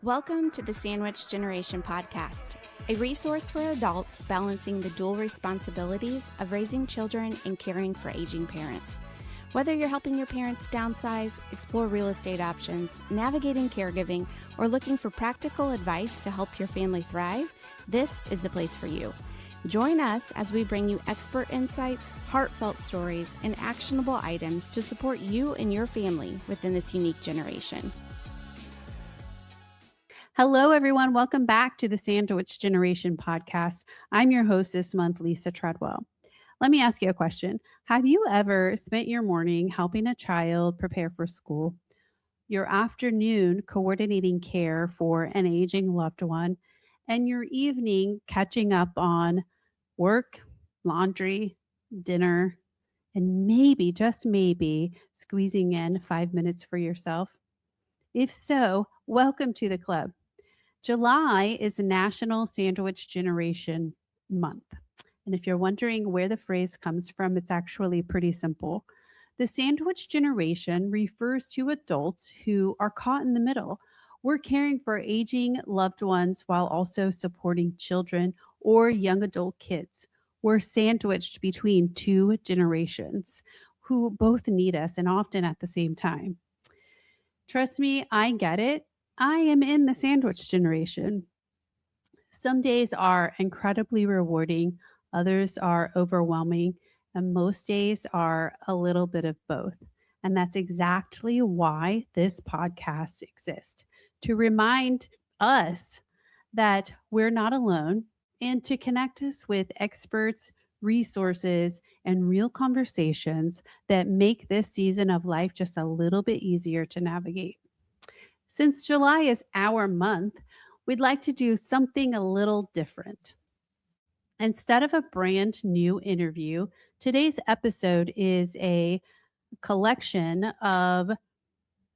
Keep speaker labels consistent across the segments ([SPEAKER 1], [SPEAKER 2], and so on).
[SPEAKER 1] Welcome to the Sandwich Generation podcast, a resource for adults balancing the dual responsibilities of raising children and caring for aging parents. Whether you're helping your parents downsize, explore real estate options, navigating caregiving, or looking for practical advice to help your family thrive, this is the place for you. Join us as we bring you expert insights, heartfelt stories, and actionable items to support you and your family within this unique generation.
[SPEAKER 2] Hello, everyone. Welcome back to the Sandwich Generation podcast. I'm your host this month, Lisa Treadwell. Let me ask you a question. Have you ever spent your morning helping a child prepare for school, your afternoon coordinating care for an aging loved one, and your evening catching up on work, laundry, dinner, and maybe, just maybe, squeezing in 5 minutes for yourself? If so, welcome to the club. July is National Sandwich Generation Month. And if you're wondering where the phrase comes from, it's actually pretty simple. The sandwich generation refers to adults who are caught in the middle. We're caring for aging loved ones while also supporting children or young adult kids. We're sandwiched between two generations who both need us and often at the same time. Trust me, I get it. I am in the sandwich generation. Some days are incredibly rewarding, others are overwhelming, and most days are a little bit of both. And that's exactly why this podcast exists, to remind us that we're not alone and to connect us with experts, resources, and real conversations that make this season of life just a little bit easier to navigate. Since July is our month, we'd like to do something a little different. Instead of a brand new interview, today's episode is a collection of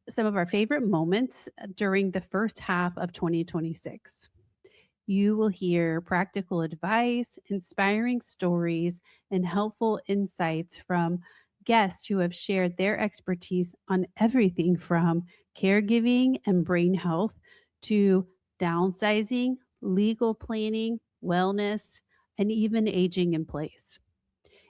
[SPEAKER 2] some of our favorite moments during the first half of 2026. You will hear practical advice, inspiring stories, and helpful insights from guests who have shared their expertise on everything from caregiving and brain health to downsizing, legal planning, wellness, and even aging in place.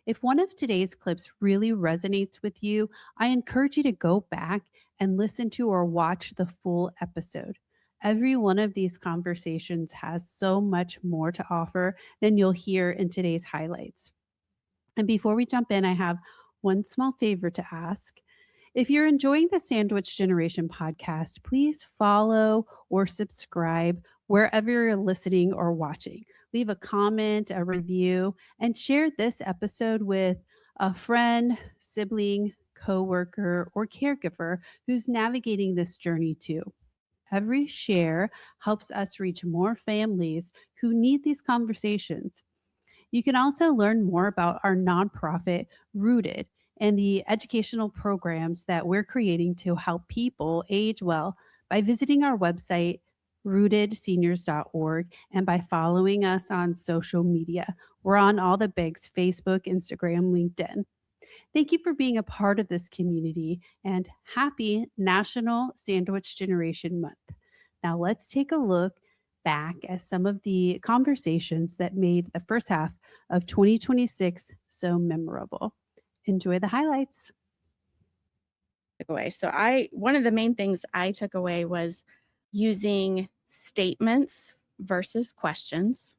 [SPEAKER 2] If one of today's clips really resonates with you, I encourage you to go back and listen to or watch the full episode. Every one of these conversations has so much more to offer than you'll hear in today's highlights. And before we jump in, I have one small favor to ask. If you're enjoying the Sandwich Generation podcast, please follow or subscribe wherever you're listening or watching. Leave a comment, a review, and share this episode with a friend, sibling, coworker, or caregiver who's navigating this journey too. Every share helps us reach more families who need these conversations. You can also learn more about our nonprofit, Rooted, and the educational programs that we're creating to help people age well by visiting our website, rootedseniors.org, and by following us on social media. We're on all the bigs: Facebook, Instagram, LinkedIn. Thank you for being a part of this community and happy National Sandwich Generation Month. Now let's take a look back at some of the conversations that made the first half of 2026 so memorable. Enjoy the highlights.
[SPEAKER 1] Away. So one of the main things I took away was using statements versus questions,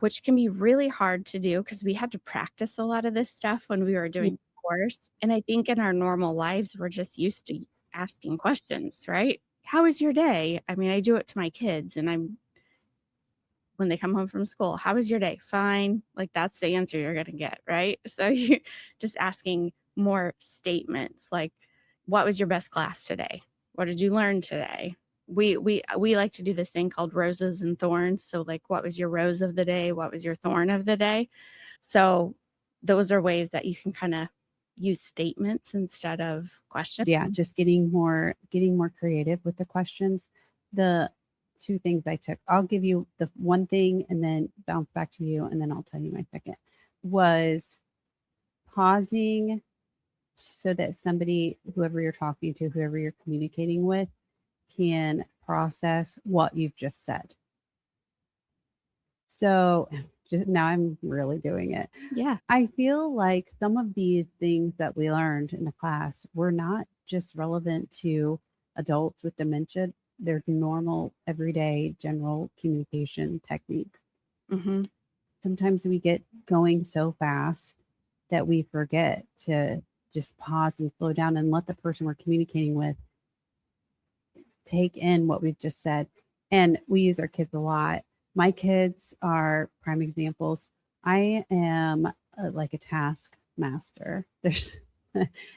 [SPEAKER 1] which can be really hard to do because we had to practice a lot of this stuff when we were doing the course. And I think in our normal lives, we're just used to asking questions, right? How was your day? I mean, I do it to my kids when they come home from school, how was your day? Fine. Like that's the answer you're going to get, right? So you're just asking more statements like, what was your best class today? What did you learn today? We like to do this thing called roses and thorns. So like, what was your rose of the day? What was your thorn of the day? So those are ways that you can kind of use statements instead of questions.
[SPEAKER 2] Yeah, just getting more creative with the questions. The two things I took, I'll give you the one thing and then bounce back to you, and then I'll tell you my second, was pausing so that somebody, whoever you're talking to, whoever you're communicating with, can process what you've just said. So now I'm really doing it.
[SPEAKER 1] Yeah.
[SPEAKER 2] I feel like some of these things that we learned in the class were not just relevant to adults with dementia, they're normal, everyday, general communication techniques.
[SPEAKER 1] Hmm.
[SPEAKER 2] Sometimes we get going so fast that we forget to just pause and slow down and let the person we're communicating with take in what we've just said. And we use our kids a lot. My kids are prime examples. I am like a task master. There's,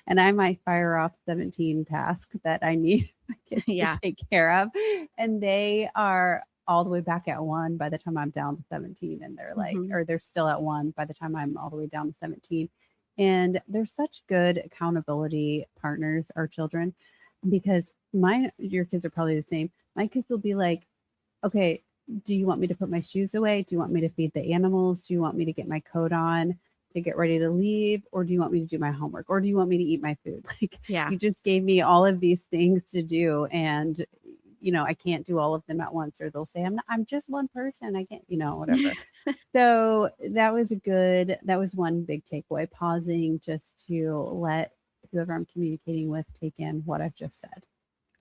[SPEAKER 2] and I might fire off 17 tasks that I need my kids
[SPEAKER 1] Yeah.
[SPEAKER 2] to take care of. And they are all the way back at one by the time I'm down to 17. And they're like,
[SPEAKER 1] Hmm.
[SPEAKER 2] or they're still at one by the time I'm all the way down to 17. And they're such good accountability partners, our children, because your kids are probably the same. My kids will be like, okay, do you want me to put my shoes away? Do you want me to feed the animals? Do you want me to get my coat on to get ready to leave? Or do you want me to do my homework? Or do you want me to eat my food? Like,
[SPEAKER 1] Yeah.
[SPEAKER 2] you just gave me all of these things to do. And, I can't do all of them at once. Or they'll say, I'm just one person. I can't, whatever. So that was one big takeaway, pausing just to let whoever I'm communicating with take in what I've just said.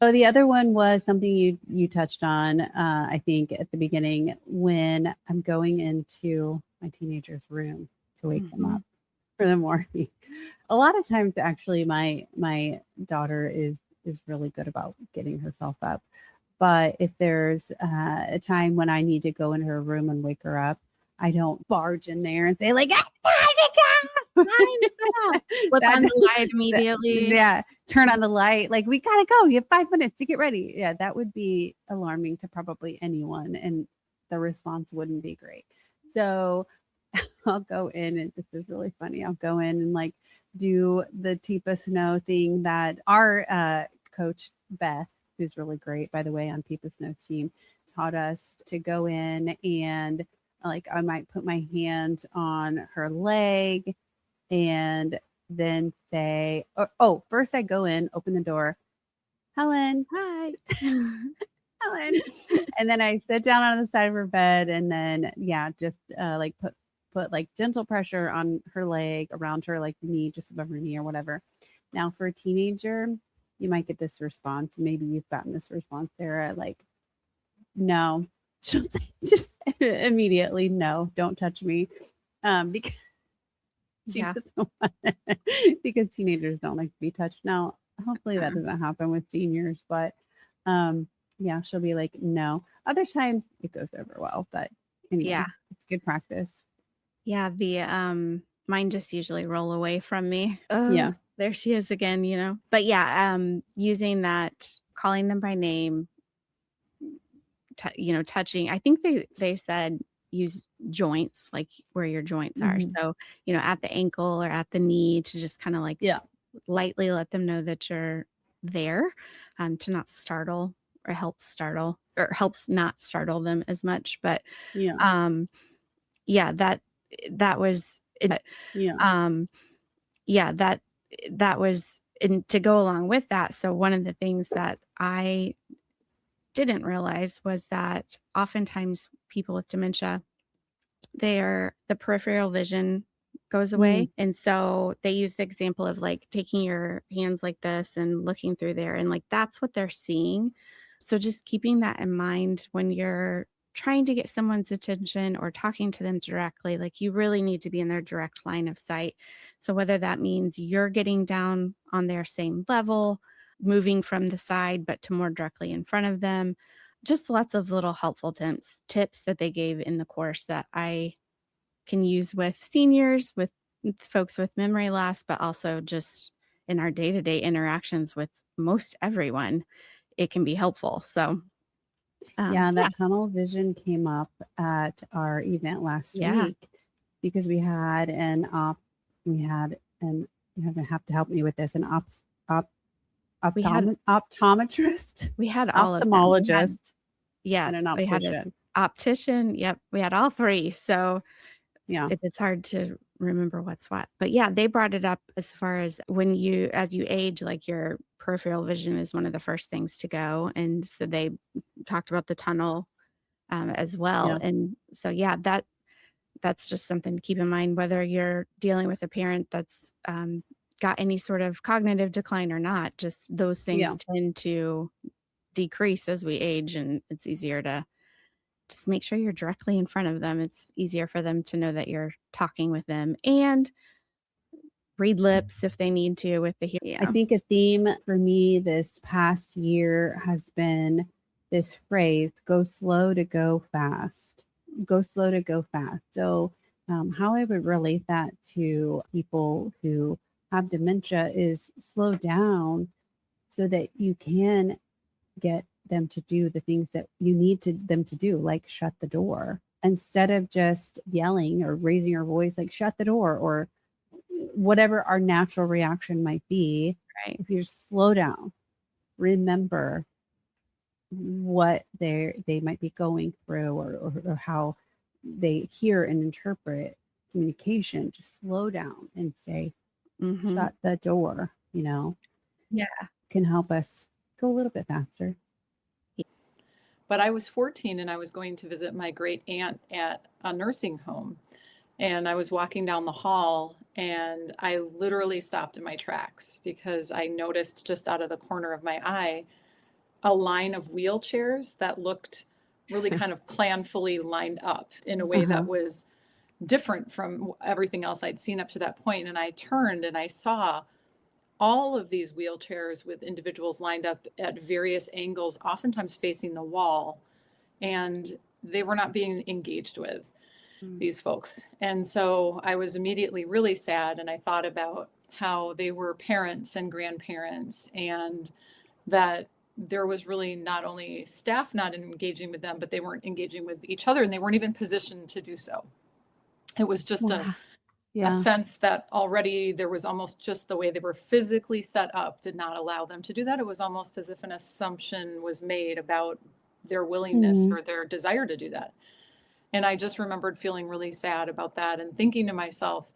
[SPEAKER 2] So the other one was something you touched on, I think at the beginning, when I'm going into my teenager's room to wake them
[SPEAKER 1] Hmm.
[SPEAKER 2] up for the morning. A lot of times, actually, my daughter is really good about getting herself up. But if there's a time when I need to go in her room and wake her up, I don't barge in there and say like,
[SPEAKER 1] I know. Flip on the light immediately.
[SPEAKER 2] yeah, turn on the light. Like, we gotta go. You have 5 minutes to get ready. Yeah, that would be alarming to probably anyone, and the response wouldn't be great. So I'll go in, and this is really funny. I'll go in and like do the Teepa Snow thing that our coach Beth, who's really great, by the way, on Teepa Snow's team, taught us to go in and like I might put my hand on her leg and then say, first I go in, open the door, Helen,
[SPEAKER 1] Hi.
[SPEAKER 2] Helen, and then I sit down on the side of her bed, and then just like put like gentle pressure on her leg, around her like knee, just above her knee or whatever. Now for a teenager, you might get this response. Maybe you've gotten this response, Sarah, like, no. She'll say just immediately, no, don't touch me. Because she
[SPEAKER 1] Yeah.
[SPEAKER 2] doesn't want because teenagers don't like to be touched. Now, hopefully that doesn't happen with seniors, but she'll be like, no. Other times it goes over well, but anyway,
[SPEAKER 1] Yeah.
[SPEAKER 2] it's good practice.
[SPEAKER 1] Yeah. The mine just usually roll away from me.
[SPEAKER 2] Yeah.
[SPEAKER 1] Oh, there she is again. But yeah, using that, calling them by name, touching. I think they said use joints, like where your joints are.
[SPEAKER 2] Mhm.
[SPEAKER 1] So, at the ankle or at the knee, to just kind of like
[SPEAKER 2] Yeah.
[SPEAKER 1] lightly let them know that you're there, to not startle or helps not startle them as much. But
[SPEAKER 2] Yeah.
[SPEAKER 1] yeah, that was it.
[SPEAKER 2] Yeah.
[SPEAKER 1] Um, yeah, that was, and to go along with that. So one of the things that I didn't realize was that oftentimes people with dementia, the peripheral vision goes away.
[SPEAKER 2] Mm.
[SPEAKER 1] And so they use the example of like taking your hands like this and looking through there. And like that's what they're seeing. So just keeping that in mind when you're trying to get someone's attention or talking to them directly, like you really need to be in their direct line of sight. So whether that means you're getting down on their same level, moving from the side, but to more directly in front of them, just lots of little helpful tips that they gave in the course that I can use with seniors, with folks with memory loss, but also just in our day-to-day interactions with most everyone, it can be helpful. So,
[SPEAKER 2] Yeah,
[SPEAKER 1] yeah,
[SPEAKER 2] that tunnel vision came up at our event last
[SPEAKER 1] yeah,
[SPEAKER 2] week because we had an you have to help me with this, an
[SPEAKER 1] we had
[SPEAKER 2] optometrist,
[SPEAKER 1] we had all of them.
[SPEAKER 2] ophthalmologist,
[SPEAKER 1] Yeah,
[SPEAKER 2] and an
[SPEAKER 1] we had an
[SPEAKER 2] optician.
[SPEAKER 1] optician. Yep, we had all three. So
[SPEAKER 2] Yeah.
[SPEAKER 1] it's hard to remember what's what. But yeah, they brought it up as far as as you age, like your peripheral vision is one of the first things to go. And so they talked about the tunnel as well.
[SPEAKER 2] Yeah.
[SPEAKER 1] And so, yeah, that's just something to keep in mind, whether you're dealing with a parent that's got any sort of cognitive decline or not. Just those things
[SPEAKER 2] Yeah.
[SPEAKER 1] tend to decrease as we age, and it's easier to just make sure you're directly in front of them. It's easier for them to know that you're talking with them, and read lips if they need to with the
[SPEAKER 2] I
[SPEAKER 1] yeah.
[SPEAKER 2] think a theme for me this past year has been this phrase, go slow to go fast. Go slow to go fast. So, how I would relate that to people who have dementia is slow down so that you can get them to do the things that you need them to do, like shut the door. Instead of just yelling or raising your voice, like shut the door or whatever our natural reaction might be,
[SPEAKER 1] Right.
[SPEAKER 2] if you just slow down, remember what they might be going through or how they hear and interpret communication, just slow down and say,
[SPEAKER 1] Mm-hmm.
[SPEAKER 2] shut the door,
[SPEAKER 1] Yeah.
[SPEAKER 2] can help us go a little bit faster.
[SPEAKER 3] But I was 14 and I was going to visit my great aunt at a nursing home. And I was walking down the hall and I literally stopped in my tracks because I noticed just out of the corner of my eye a line of wheelchairs that looked really kind of planfully lined up in a way
[SPEAKER 2] Uh-huh.
[SPEAKER 3] that was different from everything else I'd seen up to that point. And I turned and I saw all of these wheelchairs with individuals lined up at various angles, oftentimes facing the wall, and they were not being engaged with, these folks. And so I was immediately really sad, and I thought about how they were parents and grandparents, and that there was really not only staff not engaging with them, but they weren't engaging with each other, and they weren't even positioned to do so. It was just a
[SPEAKER 2] Wow. Yeah.
[SPEAKER 3] sense that already there was almost just the way they were physically set up did not allow them to do that. It was almost as if an assumption was made about their willingness
[SPEAKER 2] Mhm.
[SPEAKER 3] or their desire to do that. And I just remembered feeling really sad about that and thinking to myself,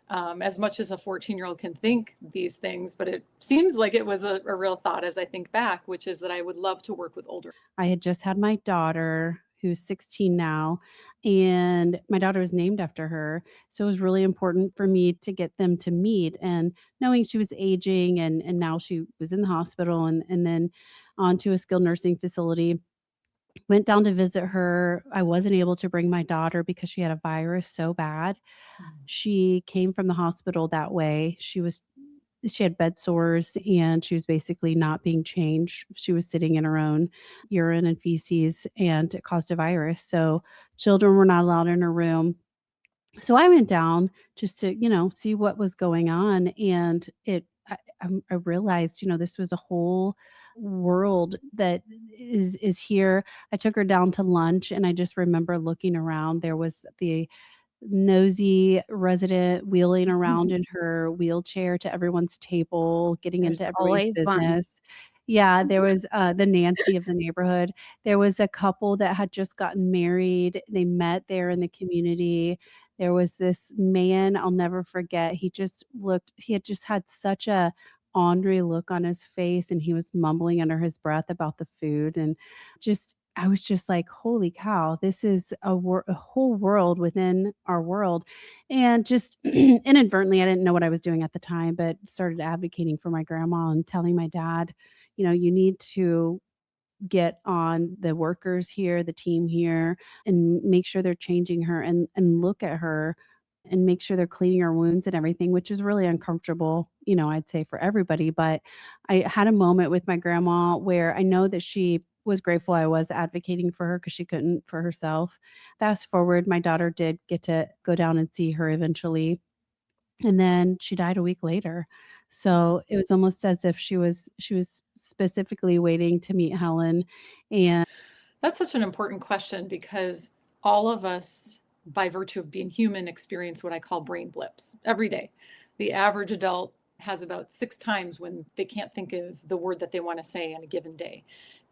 [SPEAKER 3] as much as a 14-year-old can think these things, but it seems like it was a real thought as I think back, which is that I would love to work with older.
[SPEAKER 2] I had just had my daughter, who's 16 now, and my daughter was named after her. So it was really important for me to get them to meet. And knowing she was aging and now she was in the hospital and then onto a skilled nursing facility, went down to visit her. I wasn't able to bring my daughter because she had a virus so bad. She came from the hospital that way. She had bed sores and she was basically not being changed. She was sitting in her own urine and feces and it caused a virus. So children were not allowed in her room. So I went down just to, see what was going on. And I realized, this was a whole world that is here. I took her down to lunch and I just remember looking around. There was the nosy resident wheeling around in her wheelchair to everyone's table, getting
[SPEAKER 1] There's
[SPEAKER 2] into everybody's
[SPEAKER 1] always one.
[SPEAKER 2] business. Yeah, there was, the Nancy of the neighborhood. There was a couple that had just gotten married. They met there in the community. There was this man, I'll never forget. He had just had such a ornery look on his face, and he was mumbling under his breath about the food, and I was just like, "Holy cow, this is a whole world within our world." And just inadvertently, I didn't know what I was doing at the time, but started advocating for my grandma and telling my dad, "You need to get on the workers here, the team here, and make sure they're changing her and look at her and make sure they're cleaning her wounds and everything," which is really uncomfortable, I'd say for everybody. But I had a moment with my grandma where I know that she was grateful I was advocating for her because she couldn't for herself. Fast forward, my daughter did get to go down and see her eventually, and then she died a week later. So it was almost as if she was specifically waiting to meet Helen. And
[SPEAKER 3] That's such an important question because all of us, by virtue of being human, experience what I call brain blips every day. The average adult has about 6 times when they can't think of the word that they want to say in a given day.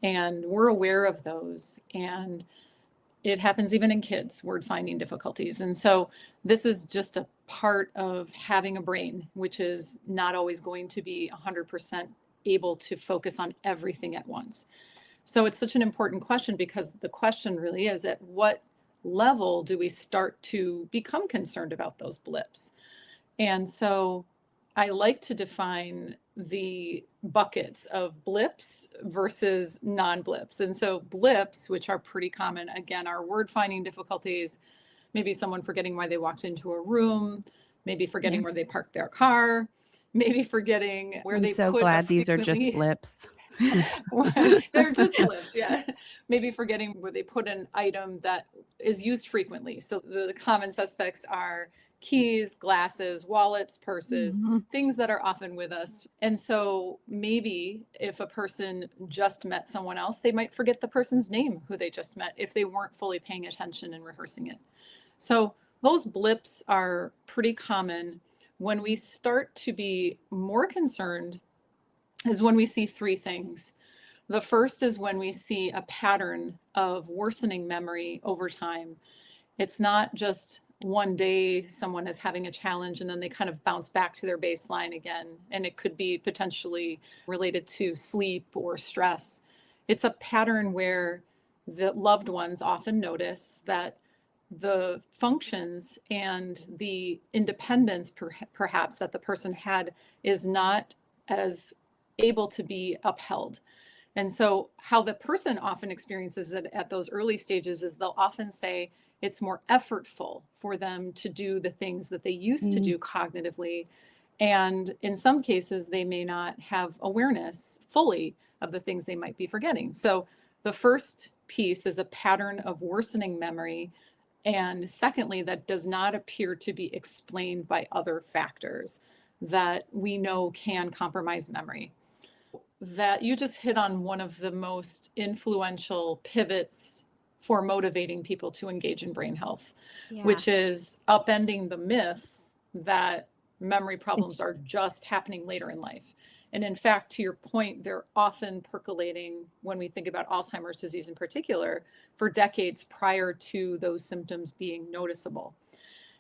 [SPEAKER 3] And we're aware of those. And it happens even in kids, word finding difficulties. And so this is just a part of having a brain, which is not always going to be 100% able to focus on everything at once. So it's such an important question, because the question really is, at what level do we start to become concerned about those blips? And so I like to define the buckets of blips versus non-blips. And so blips, which are pretty common, again, are word finding difficulties, maybe someone forgetting why they walked into a room, maybe forgetting where they parked their car, maybe forgetting where
[SPEAKER 2] I'm
[SPEAKER 3] they
[SPEAKER 2] so
[SPEAKER 3] put a
[SPEAKER 2] glad these are just
[SPEAKER 3] frequently
[SPEAKER 2] blips.
[SPEAKER 3] they're just blips, yeah. Maybe forgetting where they put an item that is used frequently. So the common suspects are keys, glasses, wallets, purses,
[SPEAKER 1] Mhm.
[SPEAKER 3] things that are often with us. And so maybe if a person just met someone else, they might forget the person's name who they just met if they weren't fully paying attention and rehearsing it. So those blips are pretty common. When we start to be more concerned is when we see three things. The first is when we see a pattern of worsening memory over time. It's not just one day someone is having a challenge and then they kind of bounce back to their baseline again. And it could be potentially related to sleep or stress. It's a pattern where the loved ones often notice that the functions and the independence perhaps that the person had is not as able to be upheld. And so how the person often experiences it at those early stages is they'll often say it's more effortful for them to do the things that they used to do cognitively. And in some cases, they may not have awareness fully of the things they might be forgetting. So the first piece is a pattern of worsening memory. And secondly, that does not appear to be explained by other factors that we know can compromise memory. That you just hit on one of the most influential pivots for motivating people to engage in brain health,
[SPEAKER 1] Yeah.
[SPEAKER 3] which is upending the myth that memory problems are just happening later in life. And in fact, to your point, they're often percolating when we think about Alzheimer's disease in particular for decades prior to those symptoms being noticeable.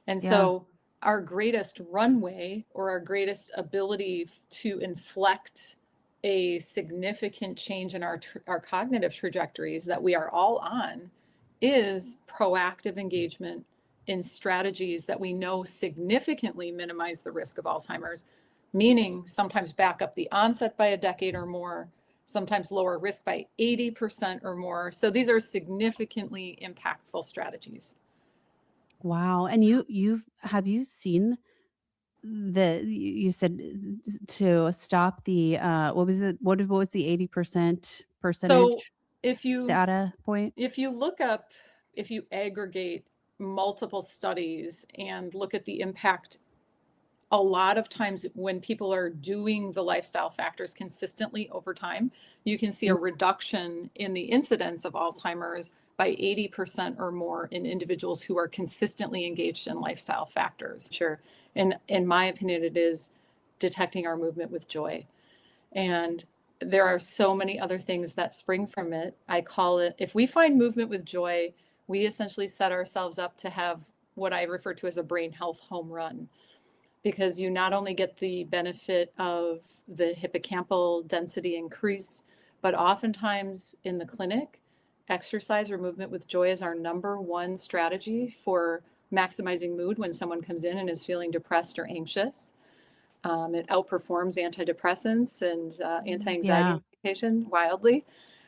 [SPEAKER 3] And
[SPEAKER 2] Yeah.
[SPEAKER 3] so our greatest runway, or our greatest ability to inflect a significant change in our cognitive trajectories that we are all on, is proactive engagement in strategies that we know significantly minimize the risk of Alzheimer's, meaning sometimes back up the onset by a decade or more, sometimes lower risk by 80% or more. So these are significantly impactful strategies.
[SPEAKER 2] Wow. And have you seen you said to stop the what was the 80%
[SPEAKER 3] So
[SPEAKER 2] percentage
[SPEAKER 3] if you
[SPEAKER 2] data point?
[SPEAKER 3] if you look up, if you aggregate multiple studies and look at the impact, a lot of times when people are doing the lifestyle factors consistently over time, you can see a reduction in the incidence of Alzheimer's by 80% or more in individuals who are consistently engaged in lifestyle factors. Sure. And in my opinion, it is detecting our movement with joy. And there are so many other things that spring from it. I call it, if we find movement with joy, we essentially set ourselves up to have what I refer to as a brain health home run, because you not only get the benefit of the hippocampal density increase, but oftentimes in the clinic, exercise or movement with joy is our number one strategy for maximizing mood when someone comes in and is feeling depressed or anxious. It outperforms antidepressants and anti-anxiety
[SPEAKER 2] Yeah.
[SPEAKER 3] medication wildly.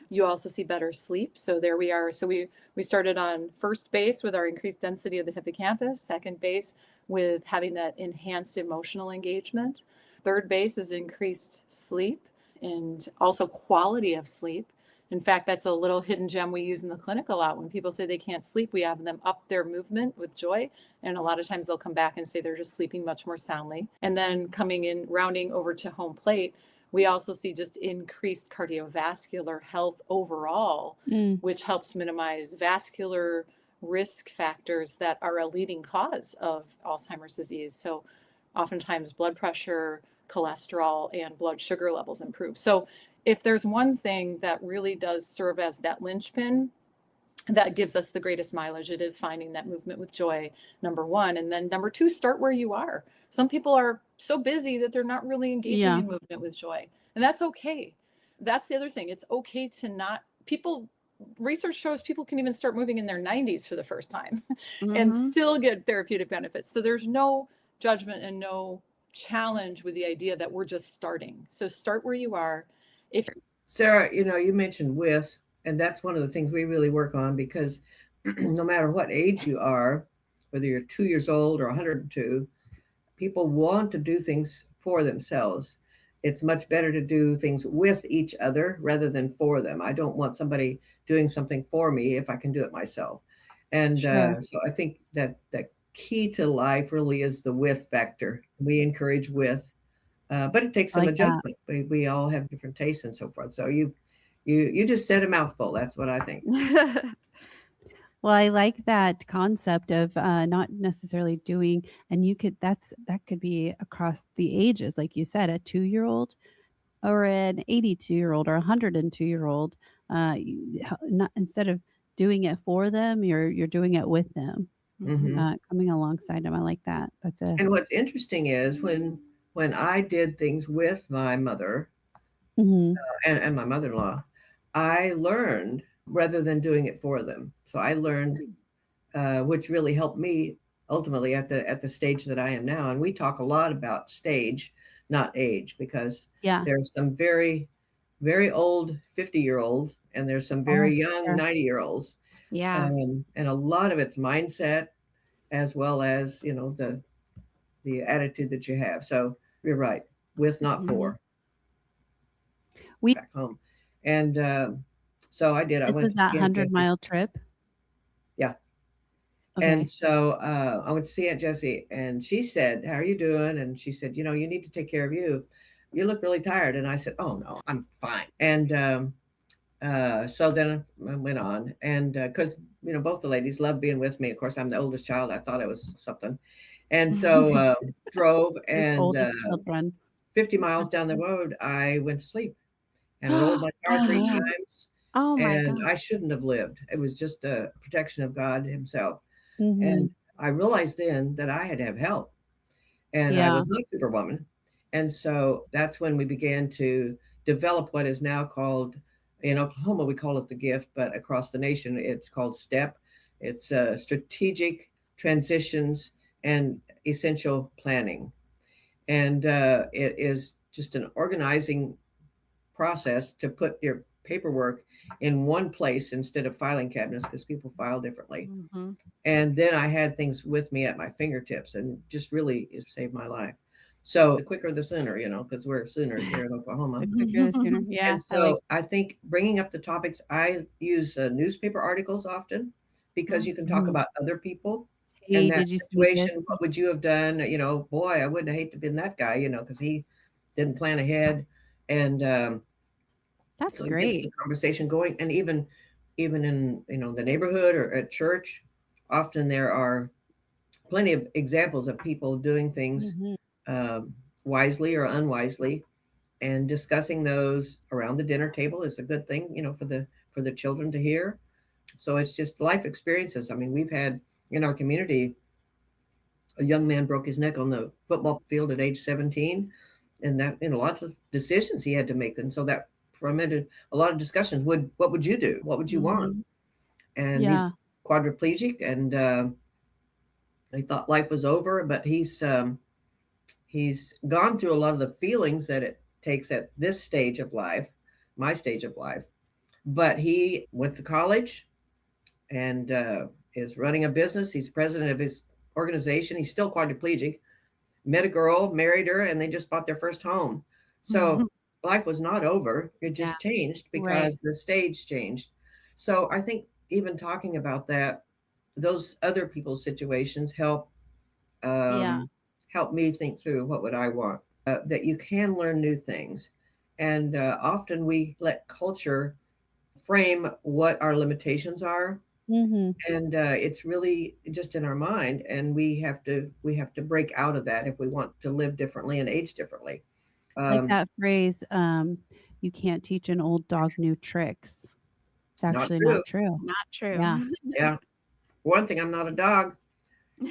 [SPEAKER 3] You also see better sleep. So there we are. So we started on first base with our increased density of the hippocampus, second base with having that enhanced emotional engagement. Third base is increased sleep and also quality of sleep. In fact, that's a little hidden gem we use in the clinic a lot. When people say they can't sleep, we have them up their movement with joy. And a lot of times they'll come back and say they're just sleeping much more soundly. And then coming in, rounding over to home plate, we also see just increased cardiovascular health overall,
[SPEAKER 2] Mm.
[SPEAKER 3] which helps minimize vascular risk factors that are a leading cause of Alzheimer's disease. So oftentimes blood pressure, cholesterol, and blood sugar levels improve. So if there's one thing that really does serve as that linchpin that gives us the greatest mileage, it is finding that movement with joy, number one. And then number two, start where you are. Some people are so busy that they're not really engaging
[SPEAKER 2] Yeah.
[SPEAKER 3] in movement with joy, and that's okay. That's the other thing. It's okay to not research shows people can even start moving in their 90s for the first time and
[SPEAKER 1] Mhm.
[SPEAKER 3] still get therapeutic benefits. So there's no judgment and no challenge with the idea that we're just starting. So start where you are. If
[SPEAKER 4] Sarah, you mentioned with, and that's one of the things we really work on, because no matter what age you are, whether you're 2 years old or 102, people want to do things for themselves. It's much better to do things with each other rather than for them. I don't want somebody doing something for me if I can do it myself. And
[SPEAKER 2] Sure.
[SPEAKER 4] so I think that the key to life really is the with factor. We encourage with, but it takes
[SPEAKER 2] I
[SPEAKER 4] some
[SPEAKER 2] like that.
[SPEAKER 4] adjustment. We all have different tastes and so forth. So you just said a mouthful. That's what I think.
[SPEAKER 2] Well, I like that concept of not necessarily doing, and that could be across the ages, like you said, a 2-year-old or an 82-year-old or a 102-year-old. Not instead of doing it for them, you're doing it with them,
[SPEAKER 4] Hmm.
[SPEAKER 2] coming alongside them. I like that. That's a
[SPEAKER 4] And what's interesting is when I did things with my mother
[SPEAKER 2] Mhm.
[SPEAKER 4] and my mother-in-law, I learned rather than doing it for them. So I learned, which really helped me ultimately at the stage that I am now. And we talk a lot about stage, not age, because
[SPEAKER 2] Yeah.
[SPEAKER 4] there's some very, very old 50-year-olds and there's some
[SPEAKER 2] Oh,
[SPEAKER 4] very
[SPEAKER 2] for
[SPEAKER 4] young
[SPEAKER 2] sure.
[SPEAKER 4] 90-year-olds.
[SPEAKER 1] Yeah.
[SPEAKER 4] And a lot of it's mindset as well as, the attitude that you have. So you're right, with not
[SPEAKER 2] Mhm.
[SPEAKER 4] for
[SPEAKER 2] We
[SPEAKER 4] back home. And so I did. I
[SPEAKER 2] This
[SPEAKER 4] went
[SPEAKER 2] was
[SPEAKER 4] to
[SPEAKER 2] that
[SPEAKER 4] see Aunt Jessie.
[SPEAKER 2] 100-mile trip?
[SPEAKER 4] Yeah. And
[SPEAKER 2] Okay.
[SPEAKER 4] so I went to see Aunt Jessie, and she said, "How are you doing?" And she said, "You need to take care of you. You look really tired." And I said, "Oh no, I'm fine." And so then I went on, and because both the ladies love being with me. Of course, I'm the oldest child. I thought I was something, and so drove,
[SPEAKER 2] These
[SPEAKER 4] and
[SPEAKER 2] oldest children.
[SPEAKER 4] 50 miles
[SPEAKER 2] That's
[SPEAKER 4] down the road, I went to sleep and rolled my car
[SPEAKER 1] Oh,
[SPEAKER 4] three
[SPEAKER 1] man.
[SPEAKER 4] times.
[SPEAKER 1] Oh my
[SPEAKER 4] And
[SPEAKER 1] god.
[SPEAKER 4] I shouldn't have lived. It was just a protection of God Himself. And
[SPEAKER 2] Mhm.
[SPEAKER 4] I realized then that I had to have help, and I
[SPEAKER 2] Yeah.
[SPEAKER 4] was not Superwoman. And so that's when we began to develop what is now called, in Oklahoma, we call it the gift, but across the nation, it's called STEP. It's strategic transitions and essential planning. And it is just an organizing process to put your paperwork in one place instead of filing cabinets, because people file differently.
[SPEAKER 1] Mhm.
[SPEAKER 4] And then I had things with me at my fingertips, and just really it saved my life. So the quicker the sooner, because we're Sooners here in Oklahoma.
[SPEAKER 2] The quicker the sooner.
[SPEAKER 4] And
[SPEAKER 2] Yeah, I like
[SPEAKER 4] so I think bringing up the topics, I use newspaper articles often, because you can talk
[SPEAKER 2] Mhm.
[SPEAKER 4] about other people and
[SPEAKER 2] "Hey,
[SPEAKER 4] that
[SPEAKER 2] did you see
[SPEAKER 4] situation.
[SPEAKER 2] this?"
[SPEAKER 4] What would you have done? Boy, I wouldn't have hate to have been that guy, because he didn't plan ahead. And
[SPEAKER 2] That's
[SPEAKER 4] so it gets the
[SPEAKER 2] great.
[SPEAKER 4] conversation going. And even in the neighborhood or at church, often there are plenty of examples of people doing things
[SPEAKER 2] Mhm.
[SPEAKER 4] um, wisely or unwisely, and discussing those around the dinner table is a good thing, for the children to hear. So it's just life experiences. I mean, we've had in our community, a young man broke his neck on the football field at age 17, and that lots of decisions he had to make, and so that permitted a lot of discussions. What would you do? What would you want?
[SPEAKER 2] Mhm.
[SPEAKER 4] And
[SPEAKER 2] Yeah.
[SPEAKER 4] he's quadriplegic, and he thought life was over, but he's gone through a lot of the feelings that it takes at this stage of life, my stage of life. But he went to college and is running a business. He's president of his organization. He's still quadriplegic. Met a girl, married her, and they just bought their first home. So life was not over. It
[SPEAKER 1] Yeah.
[SPEAKER 4] just changed
[SPEAKER 2] Right.
[SPEAKER 4] because the stage changed. So I think even talking about that, those other people's situations
[SPEAKER 2] Yeah.
[SPEAKER 4] help me think through what would I want. That you can learn new things, and often we let culture frame what our limitations are,
[SPEAKER 2] Mhm.
[SPEAKER 4] and it's really just in our mind, and we have to break out of that if we want to live differently and age differently.
[SPEAKER 2] Like
[SPEAKER 4] um,
[SPEAKER 2] that phrase, "You can't teach an old dog new tricks." It's
[SPEAKER 4] Not
[SPEAKER 2] actually
[SPEAKER 4] true.
[SPEAKER 2] not true.
[SPEAKER 1] Not
[SPEAKER 2] Yeah.
[SPEAKER 1] true.
[SPEAKER 4] Yeah, one thing, I'm not a dog,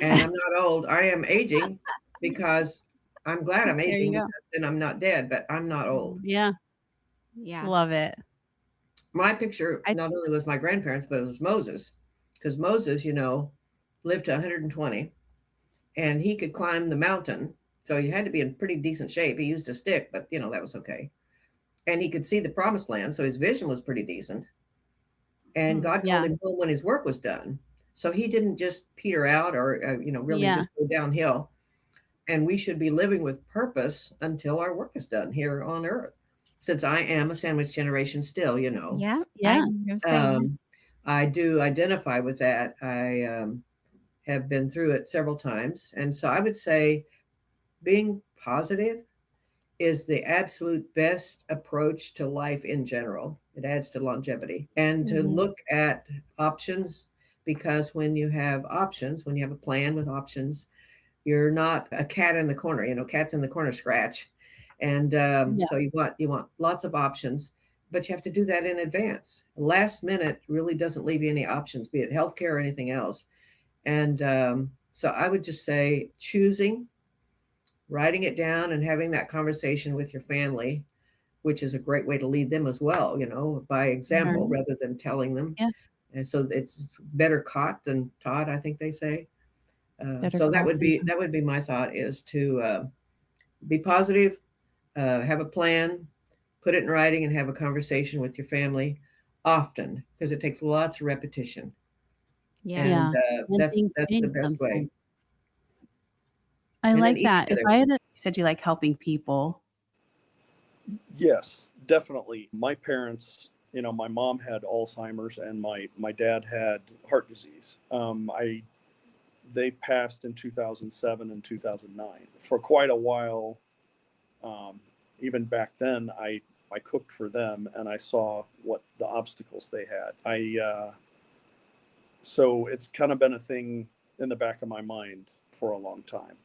[SPEAKER 4] and I'm not old. I am aging, because I'm glad I'm
[SPEAKER 2] There
[SPEAKER 4] aging,
[SPEAKER 2] you go.
[SPEAKER 4] because then I'm not dead, but I'm not old.
[SPEAKER 1] Mhm.
[SPEAKER 2] Yeah.
[SPEAKER 1] Yeah.
[SPEAKER 2] Love it.
[SPEAKER 4] My picture
[SPEAKER 2] I
[SPEAKER 4] not only was my grandparents, but it was Moses, because Moses, lived to 120 and he could climb the mountain. So you had to be in pretty decent shape. He used a stick, but that was okay. And he could see the promised land. So his vision was pretty decent. And God called
[SPEAKER 2] yeah.
[SPEAKER 4] him home when his work was done. So he didn't just peter out or, really
[SPEAKER 2] Yeah.
[SPEAKER 4] just go downhill. And we should be living with purpose until our work is done here on earth. Since I am a sandwich generation still,
[SPEAKER 1] Yeah.
[SPEAKER 2] Yeah.
[SPEAKER 4] I do identify with that. I have been through it several times. And so I would say being positive is the absolute best approach to life in general. It adds to longevity and to
[SPEAKER 2] Mhm.
[SPEAKER 4] look at options, because when you have options, when you have a plan with options, you're not a cat in the corner. Cats in the corner scratch. And
[SPEAKER 2] Yeah.
[SPEAKER 4] so you want lots of options, but you have to do that in advance. Last minute really doesn't leave you any options, be it healthcare or anything else. And so I would just say choosing, writing it down, and having that conversation with your family, which is a great way to lead them as well, by
[SPEAKER 2] Sure.
[SPEAKER 4] example rather than telling them.
[SPEAKER 2] Yeah.
[SPEAKER 4] And so it's better caught than taught, I think they say.
[SPEAKER 2] Better
[SPEAKER 4] So that
[SPEAKER 2] caught
[SPEAKER 4] would
[SPEAKER 2] than
[SPEAKER 4] be my thought, is to be positive, have a plan, put it in writing, and have a conversation with your family often, because it takes lots of repetition.
[SPEAKER 1] Yes.
[SPEAKER 4] And
[SPEAKER 2] Yeah. And
[SPEAKER 4] that's
[SPEAKER 2] things
[SPEAKER 4] the
[SPEAKER 2] change
[SPEAKER 4] best way.
[SPEAKER 2] sometimes. I
[SPEAKER 4] And then
[SPEAKER 2] like
[SPEAKER 4] eat
[SPEAKER 2] that. If
[SPEAKER 4] together.
[SPEAKER 2] you said you like helping people.
[SPEAKER 5] Yes, definitely. My parents, my mom had Alzheimer's and my dad had heart disease. They passed in 2007 and 2009. For quite a while, even back then, I cooked for them and I saw what the obstacles they had. So it's kind of been a thing in the back of my mind for a long time.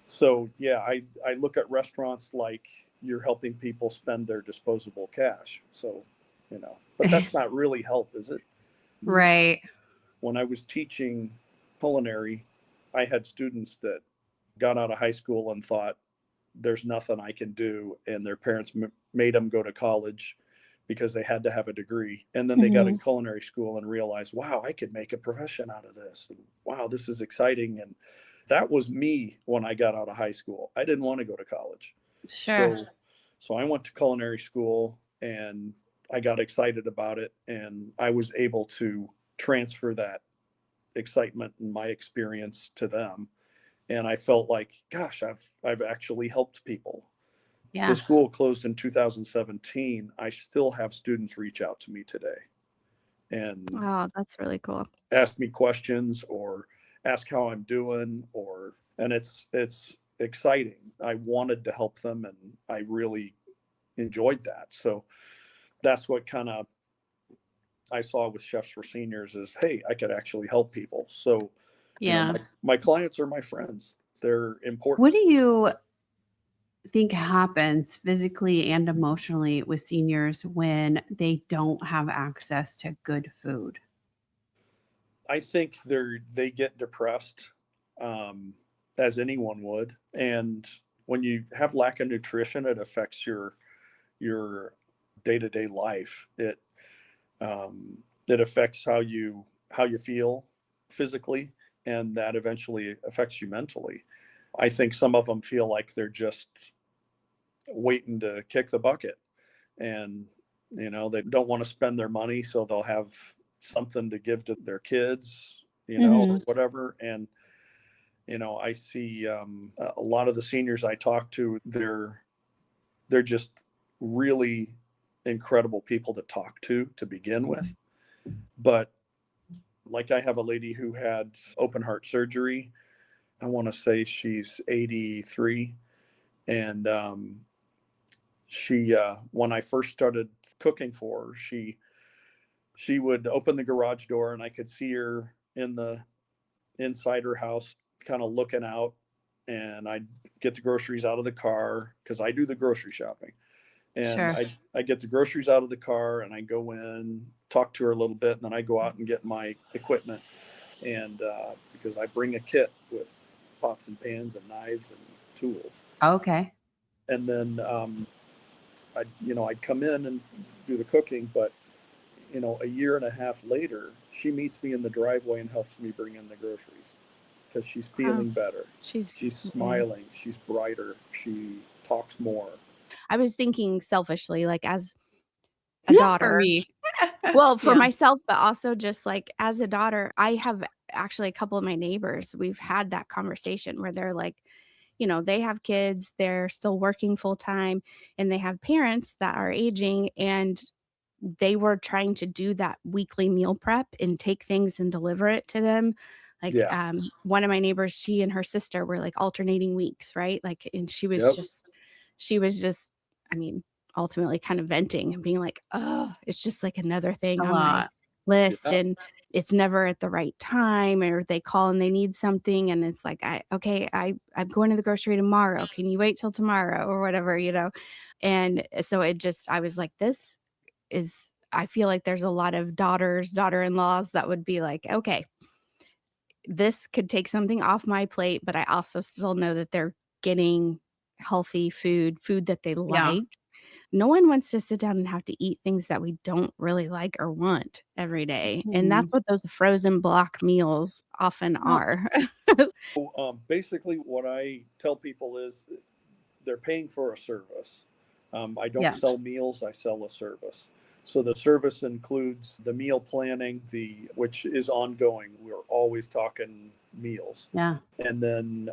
[SPEAKER 5] So yeah, I look at restaurants like you're helping people spend their disposable cash. So, but that's not really help, is it?
[SPEAKER 2] Right.
[SPEAKER 5] When I was teaching culinary, I had students that got out of high school and thought there's nothing I can do, and their parents made them go to college because they had to have a degree. And then they got in
[SPEAKER 2] Mhm.
[SPEAKER 5] culinary school and realized, wow, I could make a profession out of this. And wow, this is exciting. And that was me when I got out of high school. I didn't want to go to college.
[SPEAKER 2] Sure.
[SPEAKER 5] So I went to culinary school and I got excited about it, and I was able to transfer that excitement and my experience to them. And I felt like, gosh, I've actually helped people.
[SPEAKER 2] Yeah.
[SPEAKER 5] The school closed in 2017. I still have students reach out to me today and
[SPEAKER 1] Oh, that's really cool.
[SPEAKER 5] ask me questions or ask how I'm doing, and it's exciting. I wanted to help them and I really enjoyed that. So that's what kind of I saw with Chefs for Seniors is, hey, I could actually help people. So,
[SPEAKER 2] Yeah.
[SPEAKER 5] my clients are my friends. They're important.
[SPEAKER 2] What do you think happens physically and emotionally with seniors when they don't have access to good food?
[SPEAKER 5] I think they get depressed, as anyone would, and when you have lack of nutrition, it affects your day to day life. It affects how you feel physically, and that eventually affects you mentally. I think some of them feel like they're just waiting to kick the bucket, and they don't want to spend their money, so they'll have something to give to their kids, or
[SPEAKER 2] Mhm.
[SPEAKER 5] whatever. And I see a lot of the seniors I talk to, they're just really incredible people to talk to begin with. But like, I have a lady who had open heart surgery. I want to say she's 83, and she when I first started cooking for her, she would open the garage door and I could see her in the inside her house, kind of looking out, and I'd get the groceries out of the car because I do the grocery shopping. And
[SPEAKER 2] Sure.
[SPEAKER 5] I get the groceries out of the car and I go in, talk to her a little bit, and then I go out and get my equipment. And because I bring a kit with pots and pans and knives and tools.
[SPEAKER 2] Okay.
[SPEAKER 5] And then I'd come in and do the cooking, but a year and a half later, she meets me in the driveway and helps me bring in the groceries because she's feeling better. She's smiling. She's brighter. She talks more.
[SPEAKER 1] I was thinking selfishly, like as a
[SPEAKER 2] Not for
[SPEAKER 1] daughter.
[SPEAKER 2] me.
[SPEAKER 1] Well, for
[SPEAKER 2] Yeah.
[SPEAKER 1] myself, but also just like as a daughter, I have actually a couple of my neighbors, we've had that conversation where they're like, they have kids, they're still working full time, and they have parents that are aging, and they were trying to do that weekly meal prep and take things and deliver it to them. Like,
[SPEAKER 5] Yeah.
[SPEAKER 1] one of my neighbors, she and her sister were like alternating weeks, right? Like, and she was just, I mean, ultimately kind of venting and being like, oh, it's just like another thing
[SPEAKER 2] A
[SPEAKER 1] on my
[SPEAKER 2] lot.
[SPEAKER 1] list,
[SPEAKER 5] Yeah.
[SPEAKER 1] and it's never at the right time, or they call and they need something, and it's like, I'm going to the grocery tomorrow. Can you wait till tomorrow or whatever, And so I was like, I feel like there's a lot of daughter-in-laws that would be like, okay, this could take something off my plate, but I also still know that they're getting healthy food that they
[SPEAKER 2] Yeah.
[SPEAKER 1] like. No one wants to sit down and have to eat things that we don't really like or want every day. And that's what those frozen block meals often are.
[SPEAKER 5] Basically, what I tell people is they're paying for a service. I don't
[SPEAKER 2] Yeah.
[SPEAKER 5] sell meals, I sell a service. So the service includes the meal planning, which is ongoing. We're always talking meals.
[SPEAKER 2] Yeah.
[SPEAKER 5] And then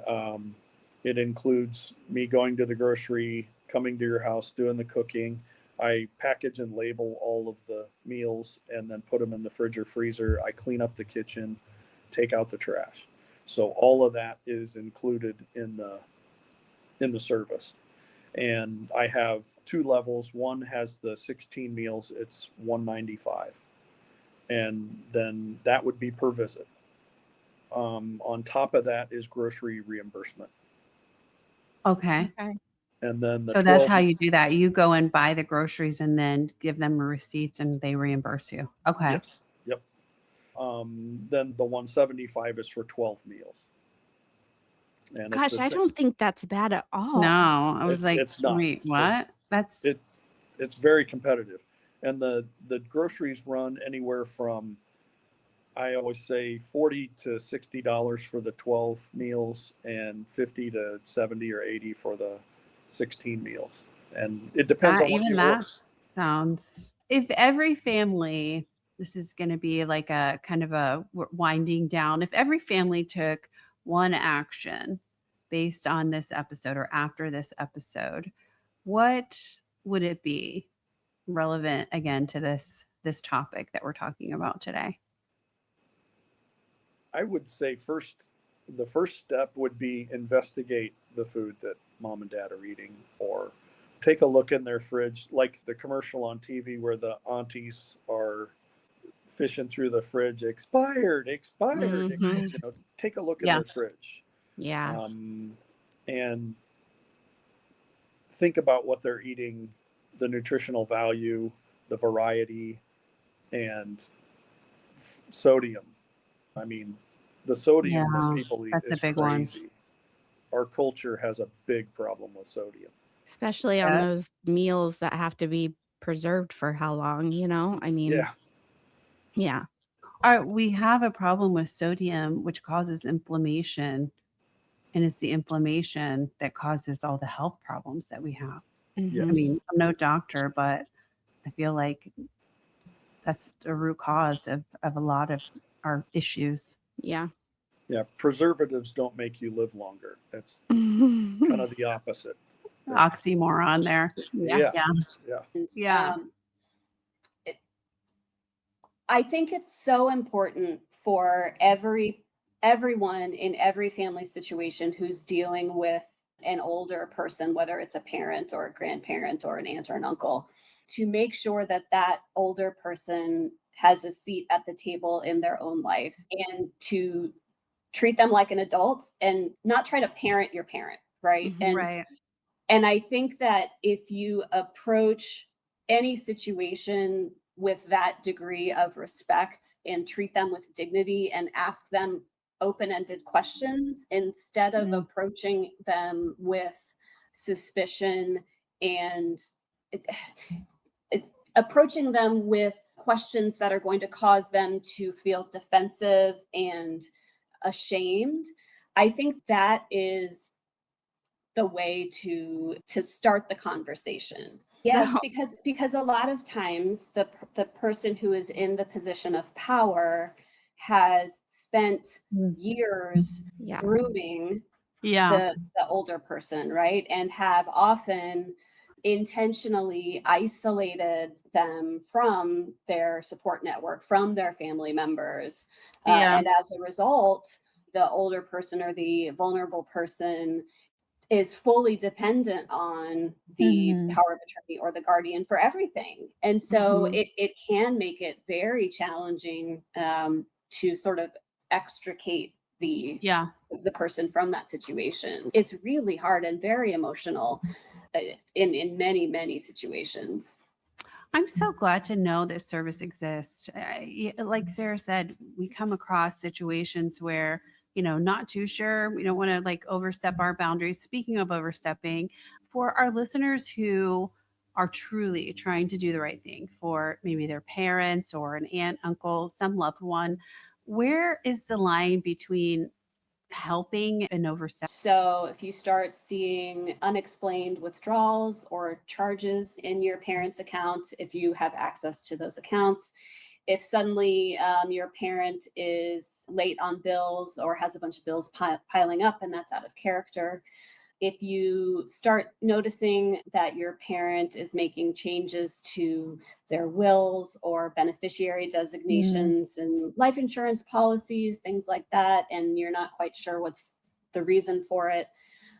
[SPEAKER 5] it includes me going to the grocery, coming to your house, doing the cooking. I package and label all of the meals and then put them in the fridge or freezer. I clean up the kitchen, take out the trash. So all of that is included in the service. And I have two levels. One has the 16 meals, it's $195. And then that would be per visit. On top of that is grocery reimbursement.
[SPEAKER 2] Okay.
[SPEAKER 5] And then the
[SPEAKER 2] So
[SPEAKER 5] 12,
[SPEAKER 2] that's how you do that. You go and buy the groceries and then give them receipts and they reimburse you. Okay.
[SPEAKER 5] Yes. Yep. Then the 175 is for 12 meals. And
[SPEAKER 1] Gosh, I don't think that's bad at all.
[SPEAKER 2] No, I was like,
[SPEAKER 5] it's not.
[SPEAKER 2] wait, what?
[SPEAKER 5] It's very competitive. And the groceries run anywhere from, I always say, $40 to $60 for the 12 meals and 50 to 70 or 80 for the 16 meals. And it depends on what you order.
[SPEAKER 2] Sounds, if every family, this is going to be like a kind of a winding down, if every family took one action based on this episode or after this episode, what would it be relevant again to this topic that we're talking about today?
[SPEAKER 5] I would say the first step would be investigate the food that mom and dad are eating, or take a look in their fridge, like the commercial on TV where the aunties are fishing through the fridge, expired.
[SPEAKER 1] Mhm.
[SPEAKER 5] Take a look in
[SPEAKER 2] Yeah.
[SPEAKER 5] their fridge.
[SPEAKER 1] Yeah.
[SPEAKER 5] And think about what they're eating, the nutritional value, the variety, and sodium. I mean, the sodium that people eat
[SPEAKER 2] that's a
[SPEAKER 5] is
[SPEAKER 2] big one.
[SPEAKER 5] crazy. Our culture has a big problem with sodium.
[SPEAKER 1] Especially on
[SPEAKER 2] Yeah.
[SPEAKER 1] those meals that have to be preserved for how long, I mean,
[SPEAKER 5] Yeah.
[SPEAKER 1] yeah.
[SPEAKER 2] We have a problem with sodium, which causes inflammation. And it's the inflammation that causes all the health problems that we have.
[SPEAKER 5] Yes.
[SPEAKER 2] I mean, I'm no doctor, but I feel like that's the root cause of a lot of our issues.
[SPEAKER 1] Yeah.
[SPEAKER 5] Yeah. Preservatives don't make you live longer. That's kind of the opposite.
[SPEAKER 2] Oxymoron there.
[SPEAKER 5] Yeah.
[SPEAKER 2] Yeah.
[SPEAKER 5] Yeah.
[SPEAKER 2] Yeah.
[SPEAKER 6] I think it's so important for everyone in every family situation who's dealing with an older person, whether it's a parent or a grandparent or an aunt or an uncle, to make sure that that older person has a seat at the table in their own life, and to treat them like an adult and not try to parent your parent, right?
[SPEAKER 1] Mhm.
[SPEAKER 2] Right.
[SPEAKER 6] And I think that if you approach any situation with that degree of respect and treat them with dignity and ask them open-ended questions instead of approaching them with suspicion and approaching them with questions that are going to cause them to feel defensive and ashamed, I think that is the way to start the conversation. Yes,
[SPEAKER 1] So
[SPEAKER 6] because a lot of times the person who is in the position of power has spent years
[SPEAKER 1] yeah.
[SPEAKER 6] grooming
[SPEAKER 2] Yeah.
[SPEAKER 6] the older person, right? And have often intentionally isolated them from their support network, from their family members.
[SPEAKER 2] Yeah.
[SPEAKER 6] And as a result, the older person or the vulnerable person is fully dependent on the
[SPEAKER 2] Mhm.
[SPEAKER 6] power of attorney or the guardian for everything. And so
[SPEAKER 2] Mhm.
[SPEAKER 6] it can make it very challenging to sort of extricate
[SPEAKER 2] Yeah.
[SPEAKER 6] the person from that situation. It's really hard and very emotional in many situations.
[SPEAKER 2] I'm so glad to know this service exists. Like Sarah said, we come across situations where, not too sure. We don't want to like overstep our boundaries. Speaking of overstepping, for our listeners who are truly trying to do the right thing for maybe their parents or an aunt, uncle, some loved one, where is the line between helping and overstepping?
[SPEAKER 6] So if you start seeing unexplained withdrawals or charges in your parents' accounts, if you have access to those accounts, if suddenly your parent is late on bills or has a bunch of bills piling up and that's out of character, if you start noticing that your parent is making changes to their wills or beneficiary designations and life insurance policies, things like that, and you're not quite sure what's the reason for it.